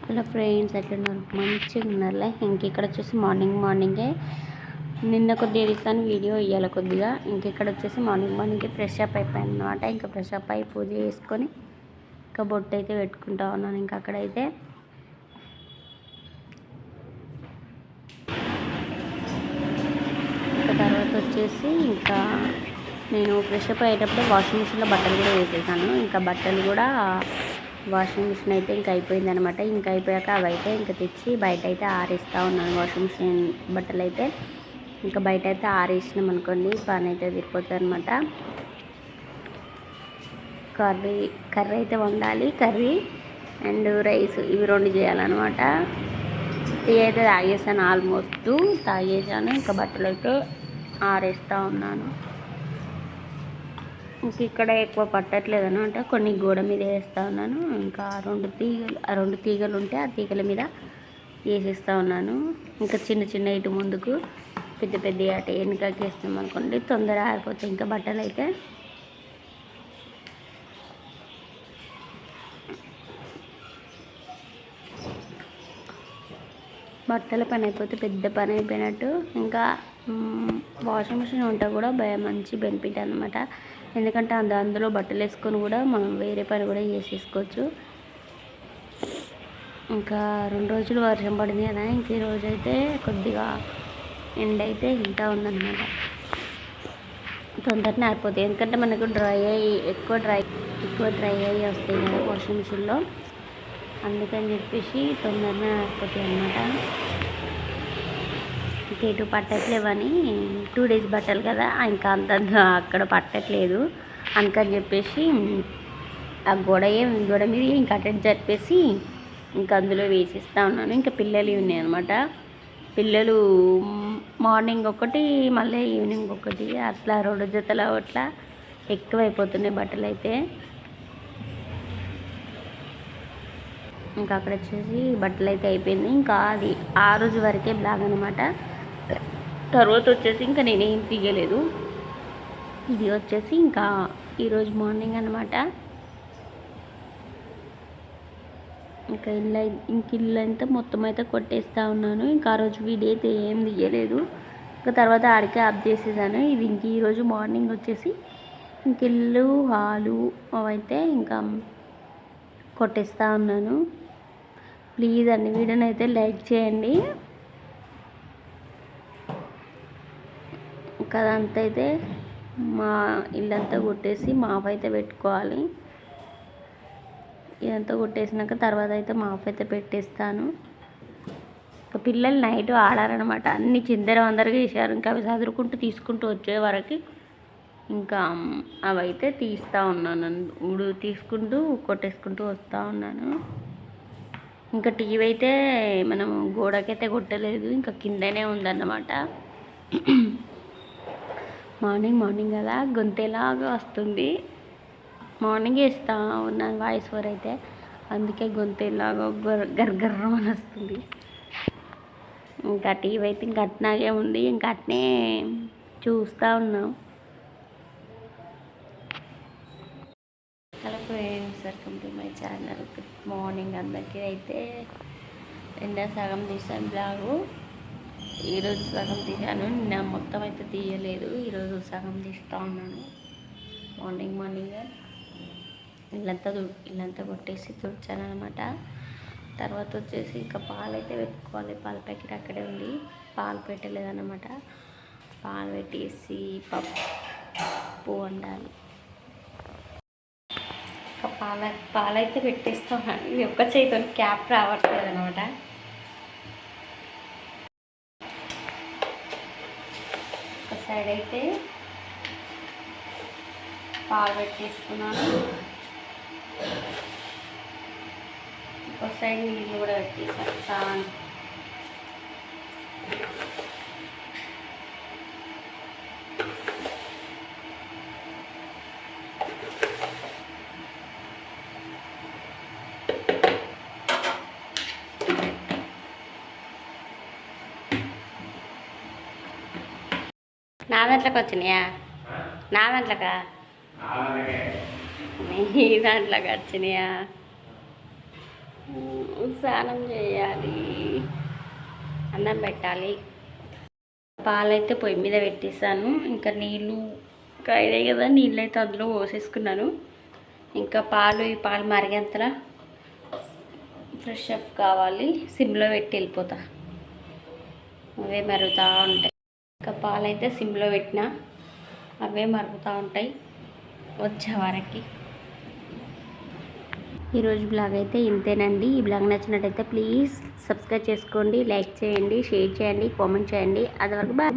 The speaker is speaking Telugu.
హలో ఫ్రెండ్స్, ఎట్లున్నారు? మంచిగా ఉన్నారులే. ఇక్కడ వచ్చేసి మార్నింగే నిన్న కొద్దిగా తీసాను వీడియో, ఇవ్వాలి కొద్దిగా. ఇక్కడ వచ్చేసి మార్నింగే ఫ్రెష్ అప్ అయిపోయాను అనమాట. ఇంకా ఫ్రెష్ అప్ అయి పూజ చేసుకొని ఇంకా బొట్టు అయితే పెట్టుకుంటా ఉన్నాను. ఇంకా అక్కడైతే ఇంకా తర్వాత వచ్చేసి ఇంకా నేను ఫ్రెష్ అప్ అయ్యేటప్పుడు వాషింగ్ మిషన్లో బట్టలు కూడా వేసేసాను. ఇంకా బట్టలు కూడా వాషింగ్ మిషన్ అయితే ఇంకా అయిపోయింది అనమాట. ఇంకా అయిపోయాక అవి అయితే ఇంకా తెచ్చి బయట అయితే ఆరేస్తూ ఉన్నాను. వాషింగ్ మిషన్ బట్టలు అయితే ఇంకా బయట అయితే ఆరేసినాం అనుకోండి, పని అయితే తిరిగిపోతుంది అనమాట. కర్రీ అయితే వండాలి. కర్రీ అండ్ రైస్ ఇవి రెండు చేయాలన్నమాట. టీ అయితే తాగేసాను, ఆల్మోస్ట్ తాగేసాను. ఇంకా బట్టలు అయితే ఆరేస్తూ ఉన్నాను. ఇంక ఇక్కడ ఎక్కువ పట్టట్లేదు అనమాట. కొన్ని గోడ మీద వేస్తూ ఉన్నాను. ఇంకా రెండు తీగలు ఉంటే ఆ తీగల మీద వేసేస్తూ ఉన్నాను. ఇంకా చిన్న ఇటు ముందుకు, పెద్ద అటు వెనుకకి వేస్తాం అనుకోండి, తొందర ఆరిపోతాయి. ఇంకా బట్టలు అయితే బట్టల పని అయిపోతే పెద్ద పని అయిపోయినట్టు. ఇంకా వాషింగ్ మిషన్ ఉంటే కూడా మంచి బెనిఫిట్ అనమాట. ఎందుకంటే అందులో బట్టలు వేసుకొని కూడా మనం వేరే పని కూడా చేసేసుకోవచ్చు. ఇంకా 2 రోజులు వర్షం పడింది కదా, ఇంక ఈ రోజు అయితే కొద్దిగా ఎండ అయితే ఇంకా ఉందన్నమాట. తొందరనే అయిపోతాయి, ఎందుకంటే మనకు ఎక్కువ డ్రై అయ్యి వస్తాయి కదా వాషింగ్ మిషన్లో. అందుకని చెప్పేసి తొందరనే అయిపోతాయి అన్నమాట. ఇటు పట్టట్లేవని 2 డేస్ బట్టలు కదా, ఇంకా అంత అక్కడ పట్టట్లేదు అందుకని చెప్పేసి ఆ గోడ మీద ఇంకా అటెండ్ జరిపేసి ఇంకా అందులో వేసిస్తూ ఉన్నాను. ఇంకా పిల్లలు ఉన్నాయి అనమాట. పిల్లలు మార్నింగ్ ఒకటి, మళ్ళీ ఈవినింగ్ ఒకటి, అట్లా 2 జతలు అట్లా ఎక్కువైపోతున్నాయి బట్టలు అయితే. ఇంకా అక్కడ వచ్చేసి బట్టలు అయితే అయిపోయింది. ఇంకా అది ఆ రోజు వరకే బ్లాగ్ అనమాట. తర్వాత వచ్చేసి ఇంకా నేనేం తీయలేదు. ఇది వచ్చేసి ఇంకా ఈరోజు మార్నింగ్ అనమాట. ఇంకా ఇల్లు అయితే మొత్తం అయితే కొట్టేస్తూ ఉన్నాను. ఇంకా ఆ రోజు వీడియో అయితే ఏం తీయలేదు. ఇంకా తర్వాత ఆడికే ఆఫ్ చేసేసాను. ఇది ఇంక ఈరోజు మార్నింగ్ వచ్చేసి ఇంక ఇల్లు హాలు అవైతే ఇంకా కొట్టేస్తూ ఉన్నాను. ప్లీజ్ అన్ని వీడియోని అయితే లైక్ చేయండి. ఇంకా అదంతా అయితే మా ఇల్లంతా కొట్టేసి మాఫ్ అయితే పెట్టుకోవాలి. ఇదంతా కొట్టేసినాక తర్వాత అయితే మాఫ్ అయితే పెట్టేస్తాను. ఇంకా పిల్లలు నైట్ ఆడారనమాట. అన్ని చిందరవందరగా వేసారు. ఇంకా అవి చదువుకుంటూ తీసుకుంటూ వచ్చే వరకు ఇంకా అవి అయితే తీస్తూ ఉన్నాను. తీసుకుంటూ కొట్టేసుకుంటూ వస్తూ ఉన్నాను. ఇంకా టీవీ అయితే మనం గోడకైతే కొట్టలేదు, ఇంకా కిందనే ఉందన్నమాట. మార్నింగ్ కదా గొంతేలాగా వస్తుంది. మార్నింగ్ వేస్తా ఉన్నాను వాయిస్ ఓవర్ అయితే, అందుకే గొంతేలాగా గర్గర్రమని వస్తుంది. ఇంకా టీవీ అయితే ఇంకా అట్నాగే ఉంది. ఇంకా అట్నే చూస్తూ ఉన్నాం. Hello friends, welcome to my channel. Good morning అందరికీ. అయితే నిన్న సగం తీసాను బ్లాగు, ఈరోజు సగం తీసాను. నిన్న మొత్తం అయితే తీయలేదు, ఈరోజు సగం తీస్తూ ఉన్నాను. మార్నింగ్ ఇల్లంతా కొట్టేసి తుడిచాను అనమాట. తర్వాత వచ్చేసి ఇంకా పాలు అయితే పెట్టుకోవాలి. పాల ప్యాకెట్ అక్కడే ఉంది, పాలు పెట్టలేదన్నమాట. పాలు పెట్టేసి పప్పు వండాలి. ఇంకా పాలైతే పెట్టేస్తాను. ఇది ఒక్క చేతితో క్యాప్ రావట్లేదు అనమాట. ఒక సైడ్ అయితే పాలు పెట్టేసుకున్నాను, ఒక సైడ్ నీళ్ళు కూడా పెట్టేసాను సాన్. నా దాంట్లోకి వచ్చినాయా? నా దాంట్లోకా? నీ దాంట్లోకి వచ్చినాయా? స్నానం చేయాలి, అన్నం పెట్టాలి. పాలైతే పొయ్యి మీద పెట్టేసాను. ఇంకా నీళ్ళు కాయలే కదా, నీళ్ళు అయితే అందులో పోసేసుకున్నాను. ఇంకా ఈ పాలు మరిగేంతలా ఫ్రెష్ అప్ కావాలి. సిమ్లో పెట్టి వెళ్ళిపోతా, అవే మరుగుతూ ఉంటాయి. ఇంకా పాలైతే సిమ్లో పెట్టిన, అవే మరుగుతూ ఉంటాయి వచ్చే వరకు. ఈరోజు బ్లాగ్ అయితే ఇంతేనండి. ఈ బ్లాగ్ నచ్చినట్టయితే ప్లీజ్ సబ్స్క్రైబ్ చేసుకోండి, లైక్ చేయండి, షేర్ చేయండి, కామెంట్ చేయండి. అంతవరకు బాయ్.